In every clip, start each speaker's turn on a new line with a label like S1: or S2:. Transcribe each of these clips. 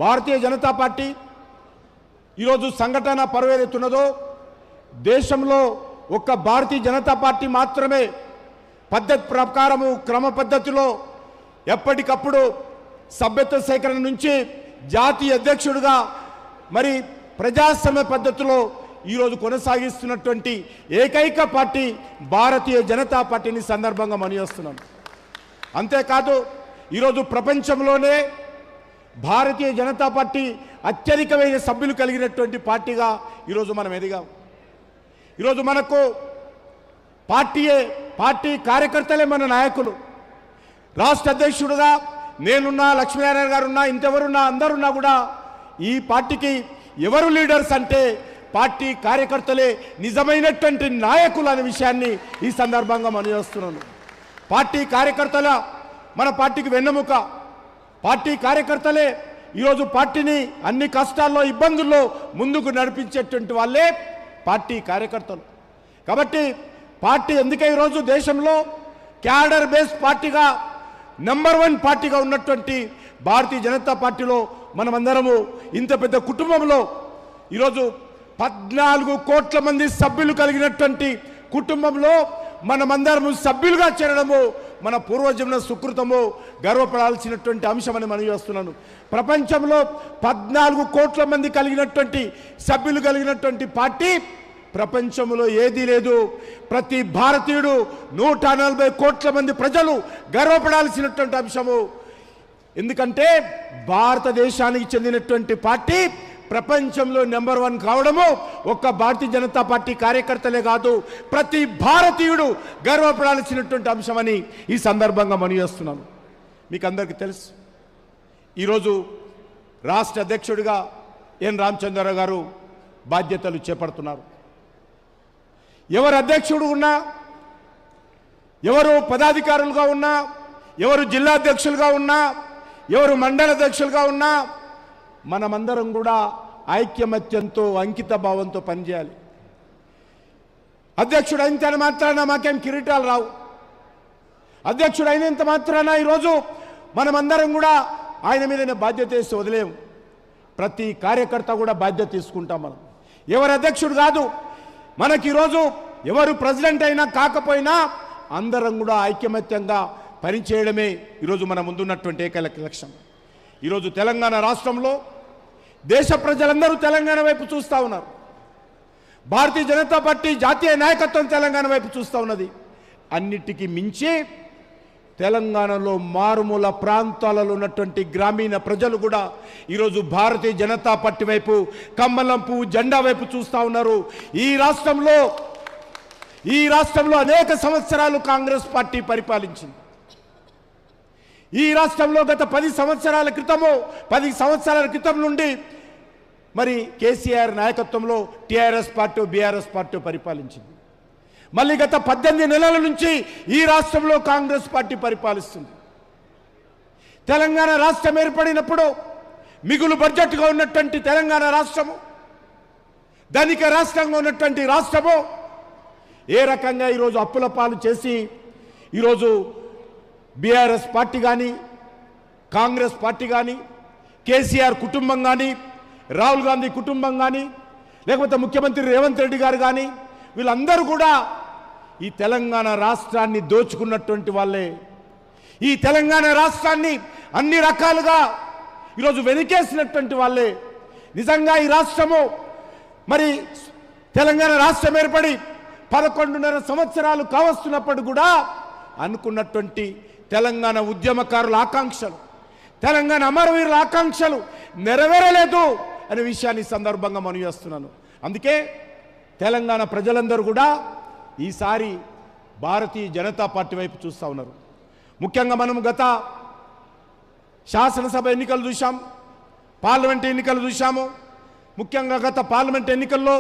S1: Bharatiya Janata party ఈరోజు సంఘటన పరువేరుతున్నదో దేశంలో ఒక్క భారతీయ జనతా పార్టీ మాత్రమే పద్ధతి ప్రకారము క్రమ పద్ధతిలో ఎప్పటికప్పుడు సభ్యత్వ సేకరణ నుంచి జాతీయ అధ్యక్షుడిగా మరి ప్రజాస్వామ్య పద్ధతిలో ఈరోజు కొనసాగిస్తున్నటువంటి ఏకైక పార్టీ భారతీయ జనతా పార్టీని సందర్భంగా మనవిస్తున్నాను. అంతేకాదు ఈరోజు ప్రపంచంలోనే భారతీయ జనతా పార్టీ అత్యధికమైన సభ్యులు కలిగినటువంటి పార్టీగా ఈరోజు మనం ఎదిగాం. ఈరోజు మనకు పార్టీ కార్యకర్తలే మన నాయకులు. రాష్ట్ర అధ్యక్షుడుగా నేనున్నా, లక్ష్మీనారాయణ గారు ఉన్నా, ఇంతెవరున్నా అందరున్నా కూడా ఈ పార్టీకి ఎవరు లీడర్స్ అంటే పార్టీ కార్యకర్తలే నిజమైనటువంటి నాయకులు అనే విషయాన్ని ఈ సందర్భంగా మనం చేస్తున్నాను. పార్టీ కార్యకర్తల మన పార్టీకి వెన్నెముక. పార్టీ కార్యకర్తలే ఈరోజు పార్టీని అన్ని కష్టాల్లో ఇబ్బందుల్లో ముందుకు నడిపించేటువంటి వాళ్ళే పార్టీ కార్యకర్తలు. కాబట్టి పార్టీ ఎందుకే ఈరోజు దేశంలో క్యాడర్ బేస్ పార్టీగా నెంబర్ 1 పార్టీగా ఉన్నటువంటి భారతీయ జనతా పార్టీలో మనమందరము ఇంత పెద్ద కుటుంబంలో ఈరోజు 14 కోట్ల మంది సభ్యులు కలిగినటువంటి కుటుంబంలో మనమందరము సభ్యులుగా చేరడము మన పూర్వజన్మ సుకృతము, గర్వపడాల్సినటువంటి అంశమని మనం చేస్తున్నాను. ప్రపంచంలో 14 కోట్ల మంది కలిగినటువంటి సభ్యులు కలిగినటువంటి పార్టీ ప్రపంచంలో ఏదీ లేదు. ప్రతి భారతీయుడు 140 కోట్ల మంది ప్రజలు గర్వపడాల్సినటువంటి అంశము. ఎందుకంటే భారతదేశానికి చెందినటువంటి పార్టీ ప్రపంచంలో నెంబర్ 1 కావడము ఒక్క భారతీయ జనతా పార్టీ కార్యకర్తలే కాదు, ప్రతి భారతీయుడు గర్వపడాల్సినటువంటి అంశమని ఈ సందర్భంగా మనవి చేస్తున్నాను. మీకు అందరికీ తెలుసు, ఈరోజు రాష్ట్ర అధ్యక్షుడిగా ఎన్ రామచంద్రరావు గారు బాధ్యతలు చేపడుతున్నారు. ఎవరు అధ్యక్షుడు ఉన్నా, ఎవరు పదాధికారులుగా ఉన్నా, ఎవరు జిల్లా అధ్యక్షులుగా ఉన్నా, ఎవరు మండల అధ్యక్షులుగా ఉన్నా మనమందరం కూడా ఐక్యమత్యంతో అంకిత భావంతో పనిచేయాలి. అధ్యక్షుడు అయినంత మాత్రాన మాకేం కిరీటాలు రావు. అధ్యక్షుడు అయినంత మాత్రాన ఈరోజు మనమందరం కూడా ఆయన మీదనే బాధ్యత వేసి వదిలేము. ప్రతి కార్యకర్త కూడా బాధ్యత తీసుకుంటాం. మనం ఎవరు అధ్యక్షుడు కాదు, మనకి ఈరోజు ఎవరు ప్రెసిడెంట్ అయినా కాకపోయినా అందరం కూడా ఐక్యమత్యంగా పనిచేయడమే ఈరోజు మన ముందున్నటువంటి ఏకైక లక్ష్యం. ఈరోజు తెలంగాణ రాష్ట్రంలో దేశ ప్రజలందరూ తెలంగాణ వైపు చూస్తూ ఉన్నారు. భారతీయ జనతా పార్టీ జాతీయ నాయకత్వం తెలంగాణ వైపు చూస్తూ ఉన్నది. అన్నిటికీ మించి తెలంగాణలో మారుమూల ప్రాంతాలలో ఉన్నటువంటి గ్రామీణ ప్రజలు కూడా ఈరోజు భారతీయ జనతా పార్టీ వైపు, కమలం పువ్వు జెండా వైపు చూస్తూ ఉన్నారు. ఈ రాష్ట్రంలో అనేక సంవత్సరాలు కాంగ్రెస్ పార్టీ పరిపాలించింది. ఈ రాష్ట్రంలో గత 10 సంవత్సరాల క్రితం నుండి మరి కేసీఆర్ నాయకత్వంలో టీఆర్ఎస్ పార్టీ, బీఆర్ఎస్ పార్టీ పరిపాలించింది. మళ్ళీ గత 18 నెలల నుంచి ఈ రాష్ట్రంలో కాంగ్రెస్ పార్టీ పరిపాలిస్తుంది. తెలంగాణ రాష్ట్రం ఏర్పడినప్పుడు మిగులు బడ్జెట్గా ఉన్నటువంటి తెలంగాణ రాష్ట్రము, ధనిక రాష్ట్రంగా ఉన్నటువంటి రాష్ట్రము ఏ రకంగా ఈరోజు అప్పుల పాలు చేసి ఈరోజు బీఆర్ఎస్ పార్టీ కానీ, కాంగ్రెస్ పార్టీ కానీ, కేసీఆర్ కుటుంబం కానీ, రాహుల్ గాంధీ కుటుంబం కానీ, లేకపోతే ముఖ్యమంత్రి రేవంత్ రెడ్డి గారు కానీ వీళ్ళందరూ కూడా ఈ తెలంగాణ రాష్ట్రాన్ని దోచుకున్నటువంటి వాళ్ళే. ఈ తెలంగాణ రాష్ట్రాన్ని అన్ని రకాలుగా ఈరోజు వెనుకేసినటువంటి వాళ్ళే. నిజంగా ఈ రాష్ట్రము మరి తెలంగాణ రాష్ట్రం ఏర్పడి 11.5 సంవత్సరాలు కావస్తున్నప్పుడు కూడా అనుకున్నటువంటి తెలంగాణ ఉద్యమకారుల ఆకాంక్షలు, తెలంగాణ అమరవీరుల ఆకాంక్షలు నెరవేరలేదు అనే విషయాన్ని సందర్భంగా మనం చేస్తున్నాను. అందుకే తెలంగాణ ప్రజలందరూ కూడా ఈసారి భారతీయ జనతా పార్టీ వైపు చూస్తూ ఉన్నారు. ముఖ్యంగా మనం గత శాసనసభ ఎన్నికలు చూసాం, పార్లమెంట్ ఎన్నికలు చూసాము. ముఖ్యంగా గత పార్లమెంట్ ఎన్నికల్లో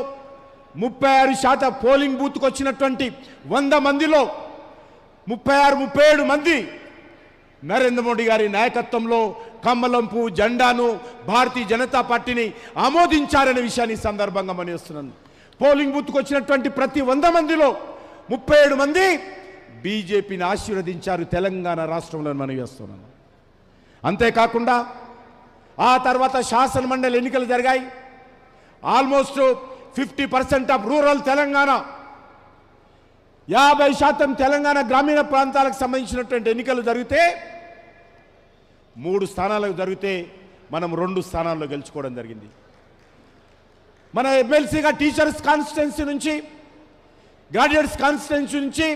S1: 36% పోలింగ్ బూత్కు వచ్చినటువంటి 100 మందిలో 36-37 మంది నరేంద్ర మోడీ గారి నాయకత్వంలో కమలం పువ్వు జెండాను, భారతీయ జనతా పార్టీని ఆమోదించారనే విషయాన్ని సందర్భంగా మనవిస్తున్నాను. పోలింగ్ బూత్కు వచ్చినటువంటి ప్రతి 100 మందిలో 37 మంది బీజేపీని ఆశీర్వదించారు తెలంగాణ రాష్ట్రంలో మనవి చేస్తున్నాను. అంతేకాకుండా ఆ తర్వాత శాసన మండలి ఎన్నికలు జరిగాయి. Almost 50% of rural Telangana, 50% Telangana గ్రామీణ ప్రాంతాలకు సంబంధించినటువంటి ఎన్నికలు జరిగితే 3 స్థానాలకు జరిగితే మనం 2 స్థానాల్లో గెలుచుకోవడం జరిగింది. మన ఎమ్మెల్సీగా టీచర్స్ కాన్స్టిట్యున్సీ నుంచి, గ్రాడ్యుయేట్స్ కాన్స్టిట్యున్సీ నుంచి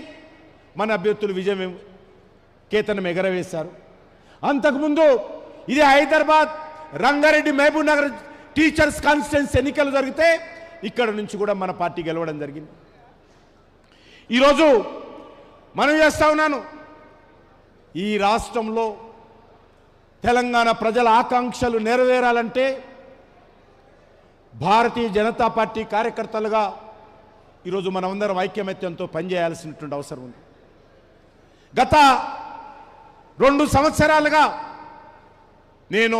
S1: మన అభ్యర్థులు విజయం కేతనం ఎగరవేశారు. అంతకుముందు ఇది హైదరాబాద్, రంగారెడ్డి, మహబూబ్ నగర్ టీచర్స్ కాన్స్టిట్యున్సీ ఎన్నికలు జరిగితే ఇక్కడ నుంచి కూడా మన పార్టీ గెలవడం జరిగింది. ఈరోజు మనం చేస్తా ఉన్నాను, ఈ రాష్ట్రంలో తెలంగాణ ప్రజల ఆకాంక్షలు నెరవేరాలంటే భారతీయ జనతా పార్టీ కార్యకర్తలుగా ఈరోజు మనమందరం ఐక్యమత్యంతో పనిచేయాల్సినటువంటి అవసరం ఉంది. గత 2 సంవత్సరాలుగా నేను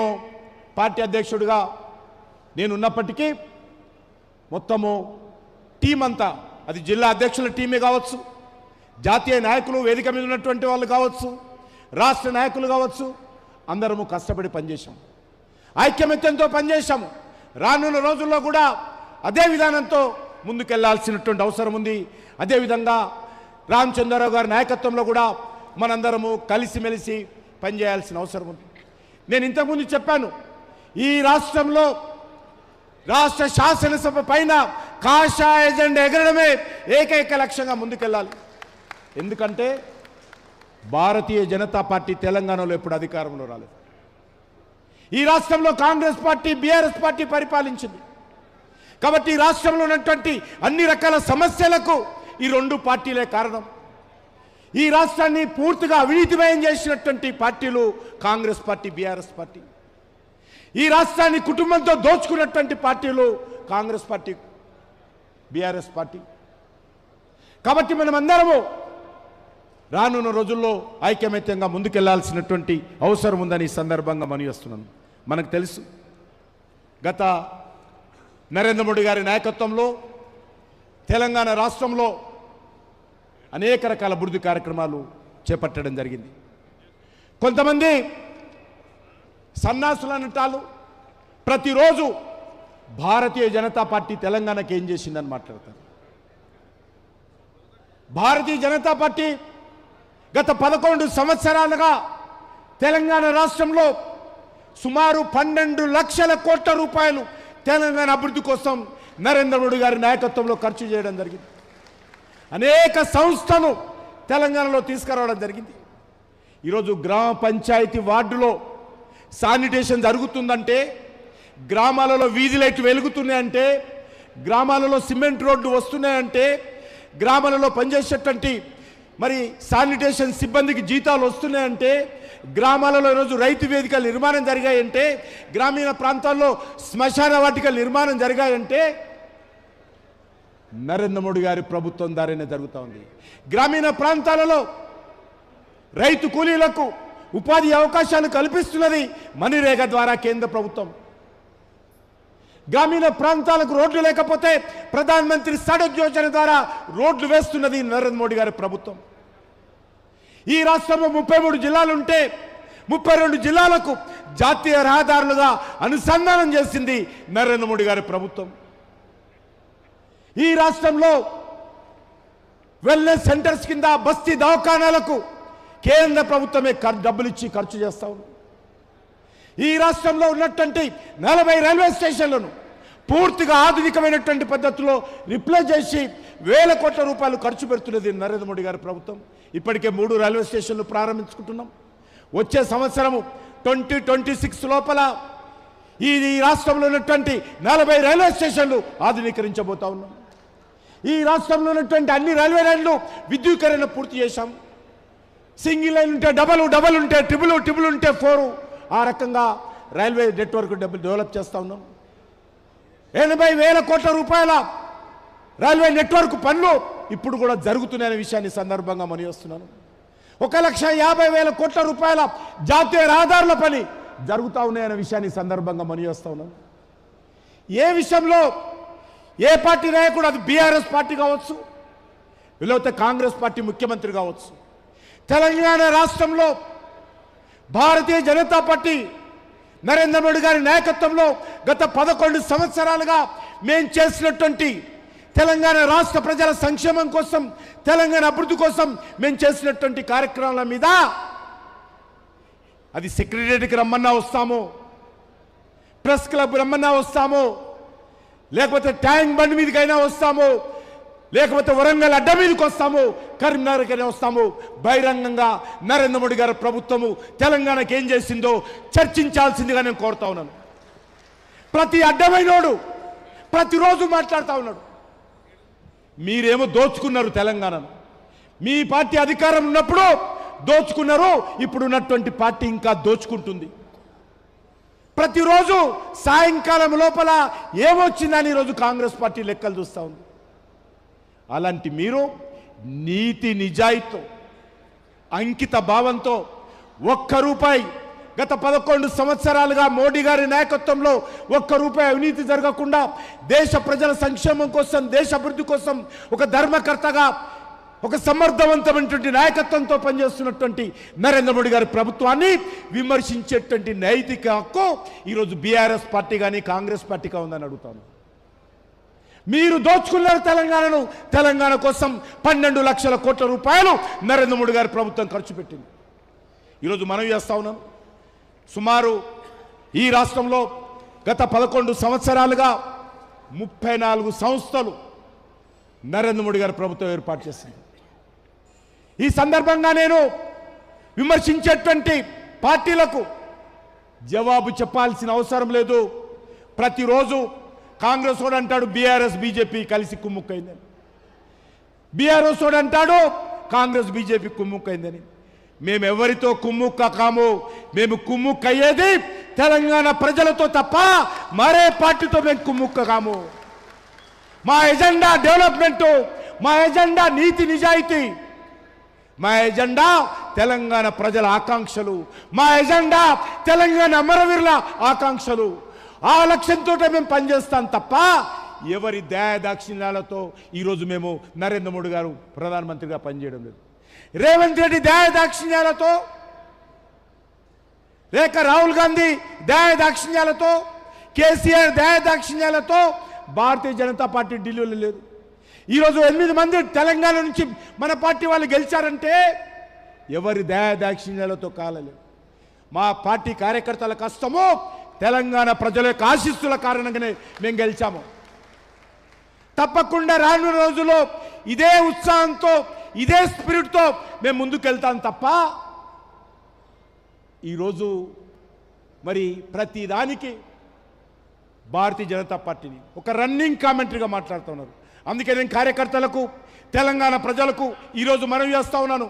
S1: పార్టీ అధ్యక్షుడిగా నేనున్నప్పటికీ మొత్తము టీం అంతా, అది జిల్లా అధ్యక్షుల టీమే కావచ్చు, జాతీయ నాయకులు వేదిక మీద ఉన్నటువంటి వాళ్ళు కావచ్చు, రాష్ట్ర నాయకులు కావచ్చు, అందరము కష్టపడి పనిచేశాం, ఐక్యమత్యంతో పనిచేశాము. రానున్న రోజుల్లో కూడా అదే విధానంతో ముందుకెళ్లాల్సినటువంటి అవసరం ఉంది. అదేవిధంగా రామచంద్రరావు గారి నాయకత్వంలో కూడా మనందరము కలిసిమెలిసి పనిచేయాల్సిన అవసరం ఉంది. నేను ఇంతకుముందు చెప్పాను, ఈ రాష్ట్రంలో రాష్ట్ర శాసనసభ పైన కాషాయ జెండా ఎగరడమే ఏకైక లక్ష్యంగా ముందుకెళ్ళాలి. ఎందుకంటే భారతీయ జనతా పార్టీ తెలంగాణలో ఎప్పుడు అధికారంలో రాలేదు. ఈ రాష్ట్రంలో కాంగ్రెస్ పార్టీ, బీఆర్ఎస్ పార్టీ పరిపాలించింది. కాబట్టి ఈ రాష్ట్రంలో ఉన్నటువంటి అన్ని రకాల సమస్యలకు ఈ 2 పార్టీలే కారణం. ఈ రాష్ట్రాన్ని పూర్తిగా అవినీతిమయం చేసినటువంటి పార్టీలు కాంగ్రెస్ పార్టీ, బీఆర్ఎస్ పార్టీ. ఈ రాష్ట్రాన్ని కుటుంబంతో దోచుకున్నటువంటి పార్టీలు కాంగ్రెస్ పార్టీ, బీఆర్ఎస్ పార్టీ. కాబట్టి మనమందరము రానున్న రోజుల్లో ఐక్యమత్యంగా ముందుకెళ్లాల్సినటువంటి అవసరం ఉందని ఈ సందర్భంగా మనవిస్తున్నాను. మనకు తెలుసు, గత నరేంద్ర మోడీ గారి నాయకత్వంలో తెలంగాణ రాష్ట్రంలో అనేక రకాల అభివృద్ధి కార్యక్రమాలు చేపట్టడం జరిగింది. కొంతమంది సన్నాసులు అనటాలు ప్రతిరోజు భారతీయ జనతా పార్టీ తెలంగాణకి ఏం చేసిందని మాట్లాడతారు. భారతీయ జనతా పార్టీ గత 11 సంవత్సరాలుగా తెలంగాణ రాష్ట్రంలో సుమారు 12 లక్షల కోట్ల రూపాయలు తెలంగాణ అభివృద్ధి కోసం నరేంద్ర మోడీ గారి నాయకత్వంలో ఖర్చు చేయడం జరిగింది. అనేక సంస్థలు తెలంగాణలో తీసుకురావడం జరిగింది. ఈరోజు గ్రామ పంచాయతీ వార్డులో శానిటేషన్ జరుగుతుందంటే, గ్రామాలలో వీధి లైట్లు వెలుగుతున్నాయంటే, గ్రామాలలో సిమెంట్ రోడ్లు వస్తున్నాయంటే, గ్రామాలలో పనిచేసేటువంటి మరి శానిటేషన్ సిబ్బందికి జీతాలు వస్తున్నాయంటే, గ్రామాలలో ఈరోజు రైతు వేదికల నిర్మాణం జరిగాయంటే, గ్రామీణ ప్రాంతాల్లో శ్మశాన వాటికల నిర్మాణం జరిగాయంటే నరేంద్ర మోడీ గారి ప్రభుత్వం ద్వారానే జరుగుతూ ఉంది. గ్రామీణ ప్రాంతాలలో రైతు కూలీలకు ఉపాధి అవకాశాలు కల్పిస్తున్నది మణిరేగా ద్వారా కేంద్ర ప్రభుత్వం. గ్రామీణ ప్రాంతాలకు రోడ్లు లేకపోతే ప్రధానమంత్రి సడక్ యోజన ద్వారా రోడ్లు వేస్తున్నది నరేంద్ర మోడీ గారి ప్రభుత్వం. ఈ రాష్ట్రంలో 33 జిల్లాలు ఉంటే 32 జిల్లాలకు జాతీయ రహదారులుగా అనుసంధానం చేసింది నరేంద్ర మోడీ గారి ప్రభుత్వం. ఈ రాష్ట్రంలో వెల్నెస్ సెంటర్స్ కింద బస్తీ దవాఖానాలకు కేంద్ర ప్రభుత్వమే డబ్బులు ఇచ్చి ఖర్చు చేస్తా ఉంది. ఈ రాష్ట్రంలో ఉన్నటువంటి 40 రైల్వే స్టేషన్లను పూర్తిగా ఆధునికమైనటువంటి పద్ధతిలో రిప్లేస్ చేసి వేల కోట్ల రూపాయలు ఖర్చు పెడుతున్నది నరేంద్ర మోడీ గారి ప్రభుత్వం. ఇప్పటికే 3 రైల్వే స్టేషన్లు ప్రారంభించుకుంటున్నాం. వచ్చే సంవత్సరము 2026 లోపల ఈ రాష్ట్రంలో ఉన్నటువంటి 40 రైల్వే స్టేషన్లు ఆధునీకరించబోతా ఉన్నాం. ఈ రాష్ట్రంలో ఉన్నటువంటి అన్ని రైల్వే లైన్లు విద్యుదీకరణ పూర్తి చేశాం. సింగిల్ లైన్ ఉంటే డబల్, డబల్ ఉంటే ట్రిపుల్, ట్రిపుల్ ఉంటే 4, ఆ రకంగా రైల్వే నెట్వర్క్ డెవలప్ చేస్తూ ఉన్నాం. 80,000 కోట్ల రూపాయల రైల్వే నెట్వర్క్ పనులు ఇప్పుడు కూడా జరుగుతున్నాయనే విషయాన్ని సందర్భంగా మనవిస్తున్నాను. 1,50,000 కోట్ల రూపాయల జాతీయ రహదారుల పని జరుగుతూ ఉన్నాయనే విషయాన్ని సందర్భంగా మనవిస్తూ ఉన్నాను. ఏ విషయంలో ఏ పార్టీ నాయకుడు, అది బీఆర్ఎస్ పార్టీ కావచ్చు, లేకపోతే కాంగ్రెస్ పార్టీ ముఖ్యమంత్రి కావచ్చు, తెలంగాణ రాష్ట్రంలో భారతీయ జనతా పార్టీ నరేంద్ర మోడీ గారి నాయకత్వంలో గత 11 సంవత్సరాలుగా మేము చేసినటువంటి తెలంగాణ రాష్ట్ర ప్రజల సంక్షేమం కోసం, తెలంగాణ అభివృద్ధి కోసం మేము చేసినటువంటి కార్యక్రమాల మీద అది సెక్రటరీకి రమ్మన్నా వస్తాము, ప్రెస్ క్లబ్ రమ్మన్నా వస్తాము, లేకపోతే ట్యాంక్ బండ్ మీదకైనా వస్తాము, లేకపోతే వరంగల్ అడ్డ మీదకి వస్తాము, కరీంనగర్కైనా వస్తాము. బహిరంగంగా నరేంద్ర మోడీ గారి ప్రభుత్వము తెలంగాణకి ఏం చేసిందో చర్చించాల్సిందిగా నేను కోరుతా ఉన్నాను. ప్రతి అడ్డమైనోడు ప్రతిరోజు మాట్లాడుతూ ఉన్నాడు. మీరేమో దోచుకున్నారు తెలంగాణను. మీ పార్టీ అధికారం ఉన్నప్పుడు దోచుకున్నారు, ఇప్పుడు ఉన్నటువంటి పార్టీ ఇంకా దోచుకుంటుంది. ప్రతిరోజు సాయంకాలం లోపల ఏమొచ్చిందని ఈరోజు కాంగ్రెస్ పార్టీ లెక్కలు చూస్తూ ఉంది. అలాంటి మీరు నీతి నిజాయితీతో, అంకిత భావంతో ఒక్క రూపాయి గత 11 సంవత్సరాలుగా మోడీ గారి నాయకత్వంలో ఒక్క రూపాయి అవినీతి జరగకుండా దేశ ప్రజల సంక్షేమం కోసం, దేశ అభివృద్ధి కోసం ఒక ధర్మకర్తగా, ఒక సమర్థవంతమైనటువంటి నాయకత్వంతో పనిచేస్తున్నటువంటి నరేంద్ర మోడీ గారి ప్రభుత్వాన్ని విమర్శించేటువంటి నైతిక హక్కు ఈరోజు బీఆర్ఎస్ పార్టీ కానీ కాంగ్రెస్ పార్టీగా ఉందని అడుగుతాను. మీరు దోచుకున్నారు తెలంగాణను. తెలంగాణ కోసం 12 లక్షల కోట్ల రూపాయలు నరేంద్ర మోడీ గారి ప్రభుత్వం ఖర్చు పెట్టింది. ఈరోజు మనం చేస్తా ఉన్నాం. సుమారు ఈ రాష్ట్రంలో గత 11 సంవత్సరాలుగా 34 సంస్థలు నరేంద్ర మోడీ గారి ప్రభుత్వం ఏర్పాటు చేసింది. ఈ సందర్భంగా నేను విమర్శించేటువంటి పార్టీలకు జవాబు చెప్పాల్సిన అవసరం లేదు. ప్రతిరోజు కాంగ్రెస్ వాడు అంటాడు బీఆర్ఎస్ బీజేపీ కలిసి కుమ్ముక్కైందని, బీఆర్ఎస్ వాడు అంటాడు కాంగ్రెస్ బీజేపీ కుమ్ముక్కైందని. మేము ఎవరితో కుమ్ముక్క కాము. మేము కుమ్ముక్కయ్యేది తెలంగాణ ప్రజలతో తప్ప మరే పార్టీతో మేము కుమ్ముక్క కాము. మా ఎజెండా డెవలప్మెంటు, మా ఎజెండా నీతి నిజాయితీ, మా ఎజెండా తెలంగాణ ప్రజల ఆకాంక్షలు, మా ఎజెండా తెలంగాణ అమరవీరుల ఆకాంక్షలు. ఆ లక్ష్యంతో మేము పనిచేస్తాం తప్ప ఎవరి దయాదాక్షిణ్యాలతో ఈరోజు మేము నరేంద్ర మోడీ గారు ప్రధానమంత్రిగా పనిచేయడం లేదు. రేవంత్ రెడ్డి దయాదాక్షిణ్యాలతో, లేక రాహుల్ గాంధీ దయాదాక్షిణ్యాలతో, కేసీఆర్ దయాదాక్షిణ్యాలతో భారతీయ జనతా పార్టీ ఢిల్లీలో లేదు. ఈరోజు 8 మంది తెలంగాణ నుంచి మన పార్టీ వాళ్ళు గెలిచారంటే ఎవరి దయాదాక్షిణ్యాలతో కాలలేదు. మా పార్టీ కార్యకర్తల కష్టము తెలంగాణ ప్రజల యొక్క ఆశీస్సుల కారణంగానే మేము గెలిచాము. తప్పకుండా రానున్న రోజుల్లో ఇదే ఉత్సాహంతో, ఇదే స్పిరిట్తో మేము ముందుకెళ్తాం తప్ప ఈరోజు మరి ప్రతి దానికి భారతీయ జనతా పార్టీని ఒక రన్నింగ్ కామెంటరీగా మాట్లాడుతున్నారు. అందుకే నేను కార్యకర్తలకు, తెలంగాణ ప్రజలకు ఈరోజు మనవి చేస్తా ఉన్నాను.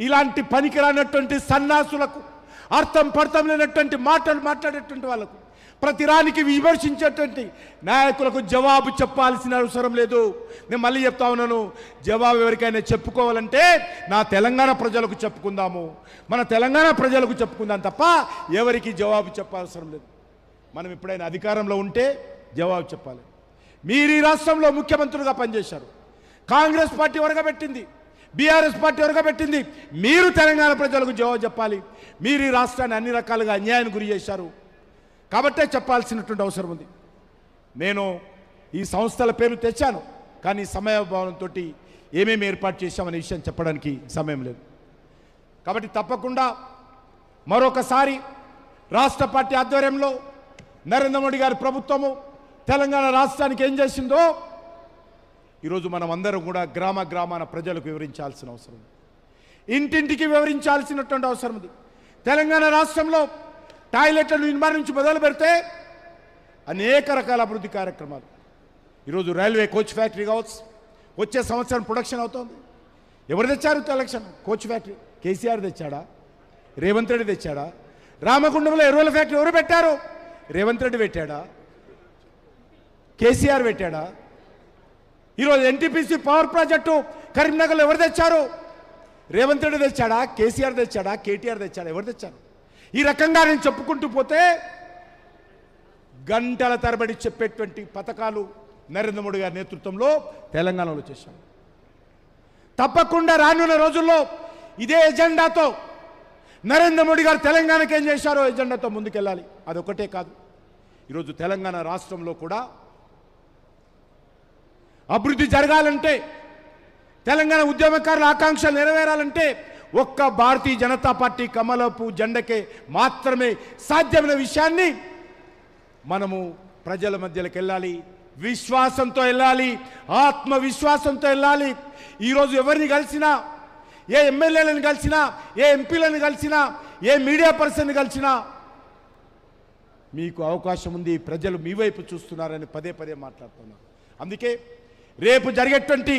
S1: ఇలాంటి పనికిరానటువంటి సన్నాసులకు, అర్థం పర్థం లేనటువంటి మాటలు మాట్లాడేటువంటి వాళ్ళకు, ప్రతిరానికి విమర్శించేటువంటి నాయకులకు జవాబు చెప్పాల్సిన అవసరం లేదు. నేను మళ్ళీ చెప్తా ఉన్నాను, జవాబు ఎవరికైనా చెప్పుకోవాలంటే నా తెలంగాణ ప్రజలకు చెప్పుకుందాము, మన తెలంగాణ ప్రజలకు చెప్పుకుందాం తప్ప ఎవరికి జవాబు చెప్పాల్సిన లేదు. మనం ఎప్పుడైనా అధికారంలో ఉంటే జవాబు చెప్పాలి. మీరు ఈ రాష్ట్రంలో ముఖ్యమంత్రులుగా పనిచేశారు, కాంగ్రెస్ పార్టీ ఒరగబెట్టింది, బీఆర్ఎస్ పార్టీ ఒరగబెట్టింది. మీరు తెలంగాణ ప్రజలకు జవాబు చెప్పాలి. మీరు ఈ రాష్ట్రాన్ని అన్ని రకాలుగా అన్యాయానికి గురి చేశారు కాబట్టే చెప్పాల్సినటువంటి అవసరం ఉంది. నేను ఈ సంస్థల పేరు తెచ్చాను, కానీ సమయభావంతో ఏమేమి ఏర్పాటు చేశామనే విషయం చెప్పడానికి సమయం లేదు. కాబట్టి తప్పకుండా మరొకసారి రాష్ట్ర పార్టీ ఆధ్వర్యంలో నరేంద్ర మోడీ గారి ప్రభుత్వము తెలంగాణ రాష్ట్రానికి ఏం చేసిందో ఈరోజు మనం అందరం కూడా గ్రామ గ్రామాన ప్రజలకు వివరించాల్సిన అవసరం ఉంది. ఇంటింటికి వివరించాల్సినటువంటి అవసరం ఉంది. తెలంగాణ రాష్ట్రంలో టాయిలెట్ల నిర్మాణం నుంచి మొదలు పెడితే అనేక రకాల అభివృద్ధి కార్యక్రమాలు. ఈరోజు రైల్వే కోచ్ ఫ్యాక్టరీ కావచ్చు, వచ్చే సంవత్సరం ప్రొడక్షన్ అవుతుంది. ఎవరు తెచ్చారు తెలంగాణ కోచ్ ఫ్యాక్టరీ? కేసీఆర్ తెచ్చాడా? రేవంత్ రెడ్డి తెచ్చాడా? రామగుండంలో ఎరువుల ఫ్యాక్టరీ ఎవరు పెట్టారు? రేవంత్ రెడ్డి పెట్టాడా? కేసీఆర్ పెట్టాడా? ఈరోజు ఎన్టీపీసీ పవర్ ప్రాజెక్టు కరీంనగర్లో ఎవరు తెచ్చారు? రేవంత్ రెడ్డి తెచ్చాడా? కేసీఆర్ తెచ్చాడా? కేటీఆర్ తెచ్చాడా? ఎవరు తెచ్చారు? ఈ రకంగా నేను చెప్పుకుంటూ పోతే గంటల తరబడి చెప్పేటువంటి పథకాలు నరేంద్ర మోడీ గారి నేతృత్వంలో తెలంగాణలో చేశాం. తప్పకుండా రానున్న రోజుల్లో ఇదే ఎజెండాతో నరేంద్ర మోడీ గారు తెలంగాణకి ఏం చేశారో ఎజెండాతో ముందుకెళ్ళాలి. అదొకటే కాదు, ఈరోజు తెలంగాణ రాష్ట్రంలో కూడా అభివృద్ధి జరగాలంటే, తెలంగాణ ఉద్యమకారుల ఆకాంక్షలు నెరవేరాలంటే ఒక్క భారతీయ జనతా పార్టీ కమలపు జెండకే మాత్రమే సాధ్యమైన విషయాన్ని మనము ప్రజల మధ్యలోకి వెళ్ళాలి, విశ్వాసంతో వెళ్ళాలి, ఆత్మవిశ్వాసంతో వెళ్ళాలి. ఈరోజు ఎవరిని కలిసినా, ఏ ఎమ్మెల్యేలను కలిసినా, ఏ ఎంపీలను కలిసినా, ఏ మీడియా పర్సన్ని కలిసినా మీకు అవకాశం ఉంది, ప్రజలు మీ వైపు చూస్తున్నారని పదే పదే మాట్లాడుతున్నారు. అందుకే రేపు జరిగేటువంటి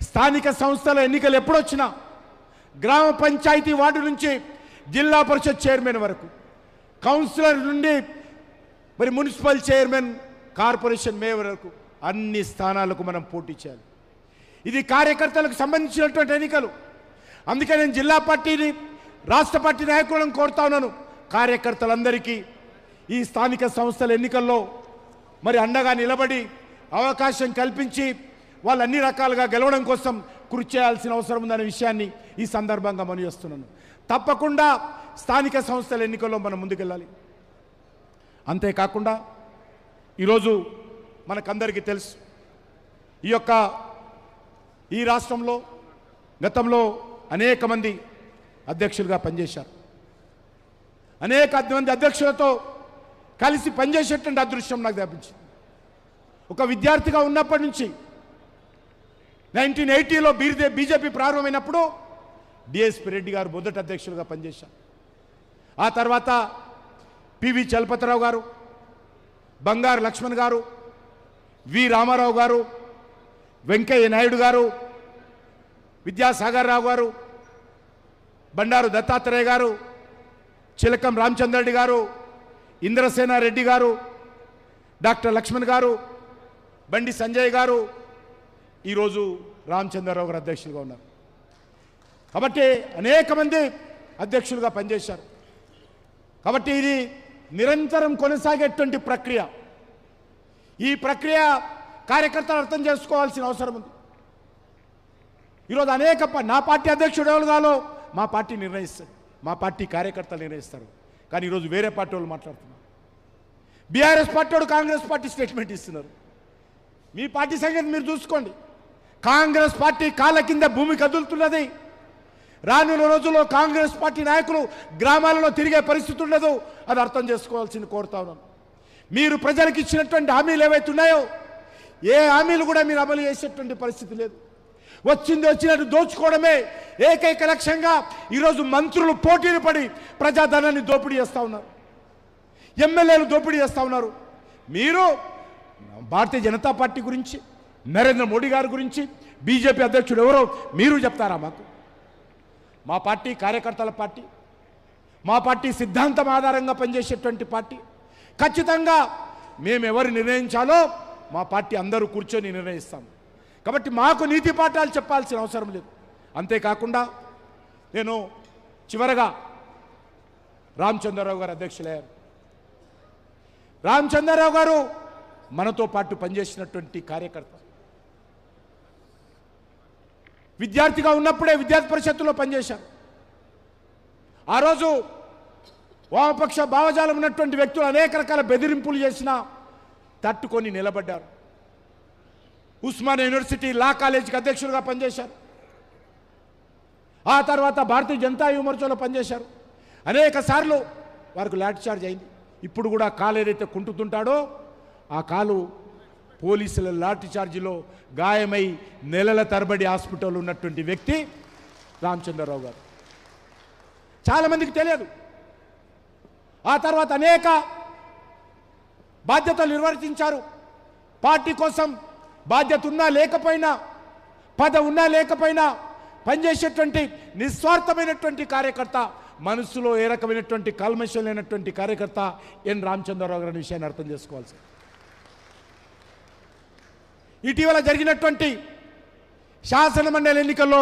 S1: స్థానిక సంస్థల ఎన్నికలు ఎప్పుడొచ్చినా గ్రామ పంచాయతీ వార్డు నుంచి జిల్లా పరిషత్ చైర్మన్ వరకు, కౌన్సిలర్ నుండి మరి మున్సిపల్ చైర్మన్, కార్పొరేషన్ మేయర్ వరకు అన్ని స్థానాలకు మనం పోటీ చేయాలి. ఇది కార్యకర్తలకు సంబంధించినటువంటి ఎన్నికలు. అందుకే నేను జిల్లా పార్టీని, రాష్ట్ర పార్టీ నాయకులను కోరుతా ఉన్నాను, కార్యకర్తలందరికీ ఈ స్థానిక సంస్థల ఎన్నికల్లో మరి అండగా నిలబడి అవకాశం కల్పించి వాళ్ళు అన్ని రకాలుగా గెలవడం కోసం కృషి చేయాల్సిన అవసరం ఉందనే విషయాన్ని ఈ సందర్భంగా మనవి చేస్తున్నాను. తప్పకుండా స్థానిక సంస్థల ఎన్నికల్లో మనం ముందుకెళ్ళాలి. అంతేకాకుండా ఈరోజు మనకందరికీ తెలుసు, ఈ రాష్ట్రంలో గతంలో అనేక మంది అధ్యక్షులుగా పనిచేశారు. అనేక మంది అధ్యక్షులతో కలిసి పనిచేసేటువంటి అదృశ్యం నాకు లభించింది. ఒక విద్యార్థిగా ఉన్నప్పటి నుంచి 1980లో బీజేపీ ప్రారంభమైనప్పుడు డిఎస్పి రెడ్డి గారు మొదటి అధ్యక్షులుగా పనిచేశారు. ఆ తర్వాత పివి చలపతిరావు గారు, బంగారు లక్ష్మణ్ గారు, వి రామారావు గారు, వెంకయ్య నాయుడు గారు, విద్యాసాగర్ రావు గారు, బండారు దత్తాత్రేయ గారు, చిలకం రామచంద్రరెడ్డి గారు, ఇంద్రసేన రెడ్డి గారు, డాక్టర్ లక్ష్మణ్ గారు, బండి సంజయ్ గారు, ఈరోజు రామచంద్రరావు గారు అధ్యక్షులుగా ఉన్నారు. కాబట్టి అనేక మంది అధ్యక్షులుగా పనిచేశారు. కాబట్టి ఇది నిరంతరం కొనసాగేటువంటి ప్రక్రియ. ఈ ప్రక్రియ కార్యకర్తలు అర్థం చేసుకోవాల్సిన అవసరం ఉంది. ఈరోజు నా పార్టీ అధ్యక్షుడు ఎవరు కాలో మా పార్టీ నిర్ణయిస్తారు, మా పార్టీ కార్యకర్తలు నిర్ణయిస్తారు. కానీ ఈరోజు వేరే పార్టీ వాళ్ళు మాట్లాడుతున్నారు. బీఆర్ఎస్ పార్టీ వాడు కాంగ్రెస్ పార్టీ స్టేట్మెంట్ ఇస్తున్నారు. మీ పార్టీ సంగతి మీరు చూసుకోండి. కాంగ్రెస్ పార్టీ కాళ్ళ కింద భూమి కదులుతున్నది. రానున్న రోజుల్లో కాంగ్రెస్ పార్టీ నాయకులు గ్రామాలలో తిరిగే పరిస్థితి ఉండదు. అది అర్థం చేసుకోవాల్సింది కోరుతా ఉన్నాను. మీరు ప్రజలకు ఇచ్చినటువంటి హామీలు ఏవైతే ఉన్నాయో ఏ హామీలు కూడా మీరు అమలు చేసేటువంటి పరిస్థితి లేదు. వచ్చినట్టు దోచుకోవడమే ఏకైక లక్ష్యంగా ఈరోజు మంత్రులు పోటీలు పడి ప్రజాధనాన్ని దోపిడీ చేస్తూ ఉన్నారు, ఎమ్మెల్యేలు దోపిడీ చేస్తూ ఉన్నారు. మీరు భారతీయ జనతా పార్టీ గురించి, నరేంద్ర మోడీ గారి గురించి, బీజేపీ అధ్యక్షుడు ఎవరో మీరు చెప్తారా మాకు? మా పార్టీ కార్యకర్తల పార్టీ, మా పార్టీ సిద్ధాంతం ఆధారంగా పనిచేసేటువంటి పార్టీ. ఖచ్చితంగా మేము ఎవరు నిర్ణయించాలో మా పార్టీ అందరూ కూర్చొని నిర్ణయిస్తాం. కాబట్టి మాకు నీతి పాఠాలు చెప్పాల్సిన అవసరం లేదు. అంతేకాకుండా నేను చివరగా రామచంద్రరావు గారు అధ్యక్షులయ్యారు. రామచంద్రరావు గారు మనతో పాటు పనిచేసినటువంటి కార్యకర్త. విద్యార్థిగా ఉన్నప్పుడే విద్యార్థి పరిషత్తులో పనిచేశారు. ఆ రోజు వామపక్ష భావజాలం ఉన్నటువంటి వ్యక్తులు అనేక రకాల బెదిరింపులు చేసినా తట్టుకొని నిలబడ్డారు. ఉస్మానియా యూనివర్సిటీ లా కాలేజీకి అధ్యక్షులుగా పనిచేశారు. ఆ తర్వాత భారతీయ జనతా యువమోర్చాలో పనిచేశారు. అనేక సార్లు వారికి లాఠీ చార్జ్ అయింది. ఇప్పుడు కూడా కాలు ఏదైతే కుంటుతుంటాడో ఆ కాలు పోలీసుల లాఠీ చార్జీలో గాయమై నెలల తరబడి హాస్పిటల్ ఉన్నటువంటి వ్యక్తి రామచంద్రరావు గారు. చాలామందికి తెలియదు. ఆ తర్వాత అనేక బాధ్యతలు నిర్వర్తించారు. పార్టీ కోసం బాధ్యత ఉన్నా లేకపోయినా, పదవి ఉన్నా లేకపోయినా పనిచేసేటువంటి నిస్వార్థమైనటువంటి కార్యకర్త, మనసులో ఏ రకమైనటువంటి కల్మషం లేనటువంటి కార్యకర్త ఎన్ రామచంద్రరావు గారి విషయాన్ని అర్థం చేసుకోవాల్సి. ఇటీవల జరిగినటువంటి శాసనమండలి ఎన్నికల్లో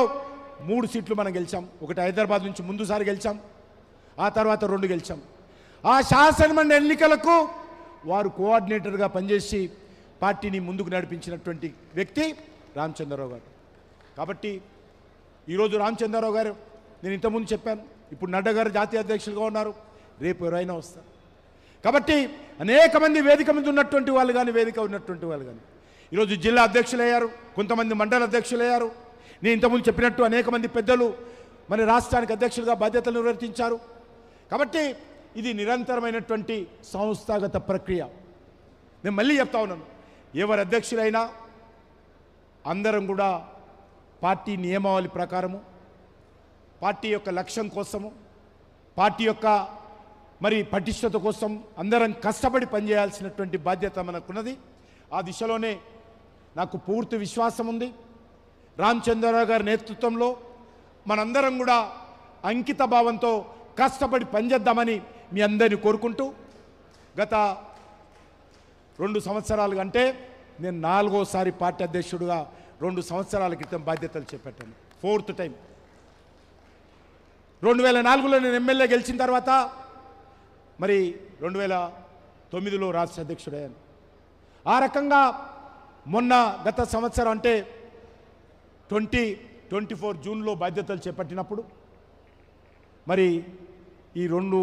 S1: 3 సీట్లు మనం గెలిచాం. ఒకటి హైదరాబాద్ నుంచి ముందుసారి గెలిచాం, ఆ తర్వాత 2 గెలిచాం. ఆ శాసనమండలి ఎన్నికలకు వారు కోఆర్డినేటర్గా పనిచేసి పార్టీని ముందుకు నడిపించినటువంటి వ్యక్తి రామచంద్రరావు గారు. కాబట్టి ఈరోజు రామచంద్రరావు గారు, నేను ఇంతకుముందు చెప్పాను, ఇప్పుడు నడ్డా గారు జాతీయ అధ్యక్షులుగా ఉన్నారు, రేపు ఎవరైనా వస్తారు. కాబట్టి అనేక మంది వేదిక మీద ఉన్నటువంటి వాళ్ళు కానీ వేదిక ఉన్నటువంటి వాళ్ళు కానీ ఈరోజు జిల్లా అధ్యక్షులయ్యారు, కొంతమంది మండల అధ్యక్షులయ్యారు. నేను ఇంతకుముందు చెప్పినట్టు అనేక మంది పెద్దలు మరి రాష్ట్రానికి అధ్యక్షులుగా బాధ్యతలు నిర్వర్తించారు. కాబట్టి ఇది నిరంతరమైనటువంటి సంస్థాగత ప్రక్రియ. నేను మళ్ళీ చెప్తా ఉన్నాను, ఎవరు అధ్యక్షులైనా అందరం కూడా పార్టీ నియమావళి ప్రకారము, పార్టీ యొక్క లక్ష్యం కోసము, పార్టీ యొక్క మరి పటిష్టత కోసం అందరం కష్టపడి పనిచేయాల్సినటువంటి బాధ్యత మనకున్నది. ఆ దిశలోనే నాకు పూర్తి విశ్వాసం ఉంది. రామచంద్రరావు గారి నేతృత్వంలో మనందరం కూడా అంకిత భావంతో కష్టపడి పనిచేద్దామని మీ అందరినీ కోరుకుంటూ, గత 2 సంవత్సరాలు అంటే నేను 4వసారి పార్టీ అధ్యక్షుడిగా 2 సంవత్సరాల క్రితం బాధ్యతలు చేపట్టాను. 4th time. 2004లో నేను ఎమ్మెల్యే గెలిచిన తర్వాత మరి 2009లో రాష్ట్ర అధ్యక్షుడయ్యాను. ఆ రకంగా మొన్న గత సంవత్సరం అంటే 2024 జూన్లో బాధ్యతలు చేపట్టినప్పుడు మరి ఈ 2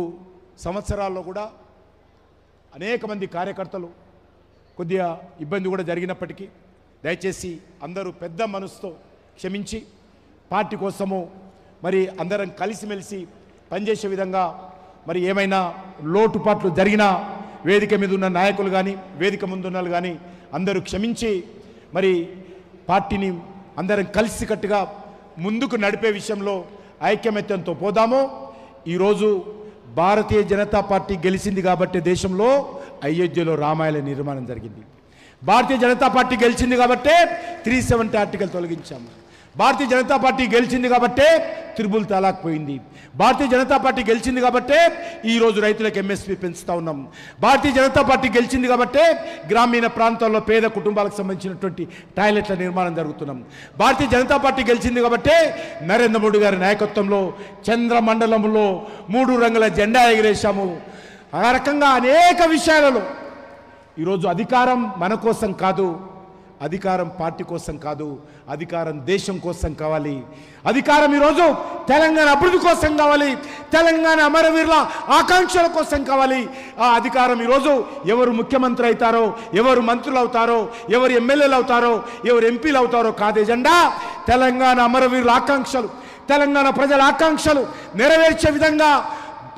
S1: సంవత్సరాల్లో కూడా అనేక మంది కార్యకర్తలు కొద్దిగా ఇబ్బంది కూడా జరిగినప్పటికీ దయచేసి అందరూ పెద్ద మనసుతో క్షమించి పార్టీ కోసము మరి అందరం కలిసిమెలిసి పనిచేసే విధంగా మరి ఏమైనా లోటుపాట్లు జరిగినా వేదిక మీద ఉన్న నాయకులు కానీ వేదిక ముందున్న వాళ్ళు కానీ అందరూ క్షమించి మరి పార్టీని అందరం కలిసికట్టుగా ముందుకు నడిపే విషయంలో ఐక్యమత్యంతో పోదాము. ఈరోజు భారతీయ జనతా పార్టీ గెలిచింది కాబట్టి దేశంలో అయోధ్యలో రామాలయ నిర్మాణం జరిగింది. భారతీయ జనతా పార్టీ గెలిచింది కాబట్టే 370 ఆర్టికల్ తొలగించాము. భారతీయ జనతా పార్టీ గెలిచింది కాబట్టే త్రిబుల్ తలాక్ పోయింది. భారతీయ జనతా పార్టీ గెలిచింది కాబట్టే ఈరోజు రైతులకు ఎంఎస్పీ పెంచుతా ఉన్నాం. భారతీయ జనతా పార్టీ గెలిచింది కాబట్టే గ్రామీణ ప్రాంతాల్లో పేద కుటుంబాలకు సంబంధించినటువంటి టాయిలెట్ల నిర్మాణం జరుగుతున్నాం. భారతీయ జనతా పార్టీ గెలిచింది కాబట్టే నరేంద్ర మోడీ గారి నాయకత్వంలో చంద్రమండలంలో 3 రంగుల జెండా ఎగిరేశాము. ఆ రకంగా అనేక విషయాలలో ఈరోజు అధికారం మన కోసం కాదు, అధికారం పార్టీ కోసం కాదు, అధికారం దేశం కోసం కావాలి. అధికారం ఈరోజు తెలంగాణ అభివృద్ధి కోసం కావాలి, తెలంగాణ అమరవీరుల ఆకాంక్షల కోసం కావాలి. ఆ అధికారం ఈరోజు ఎవరు ముఖ్యమంత్రి అవుతారో, ఎవరు మంత్రులు అవుతారో, ఎవరు ఎమ్మెల్యేలు అవుతారో, ఎవరు ఎంపీలు అవుతారో కాదు ఎజెండా. తెలంగాణ అమరవీరుల ఆకాంక్షలు, తెలంగాణ ప్రజల ఆకాంక్షలు నెరవేర్చే విధంగా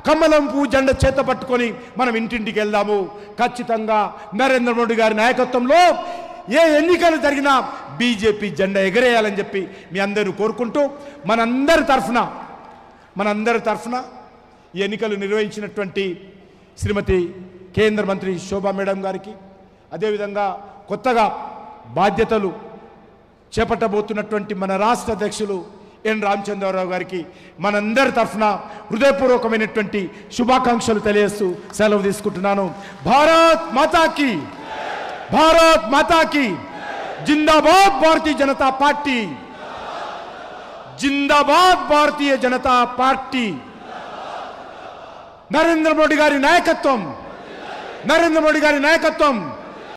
S1: కమలం పువ్వు జెండా చేత పట్టుకొని మనం ఇంటింటికి వెళ్దాము. ఖచ్చితంగా నరేంద్ర మోడీ గారి నాయకత్వంలో ఏ ఎన్నికలు జరిగినా బీజేపీ జెండా ఎగరేయాలని చెప్పి మీ అందరూ కోరుకుంటూ మనందరి తరఫున ఈ ఎన్నికలు నిర్వహించినటువంటి శ్రీమతి కేంద్ర మంత్రి శోభా మేడం గారికి, అదేవిధంగా కొత్తగా బాధ్యతలు చేపట్టబోతున్నటువంటి మన రాష్ట్ర అధ్యక్షులు ఎన్ రామచంద్రరావు గారికి మనందరి తరఫున హృదయపూర్వకమైనటువంటి శుభాకాంక్షలు తెలియజేస్తూ సెలవు తీసుకుంటున్నాను. భారత్ మాతాకి, భారత్ మాతాకి జిందాబాద్ భారతీయ జనతా పార్టీ, జిందాబాద్ భారతీయ జనతా పార్టీ. నరేంద్ర మోడీ గారి నాయకత్వం, నరేంద్ర మోడీ గారి నాయకత్వం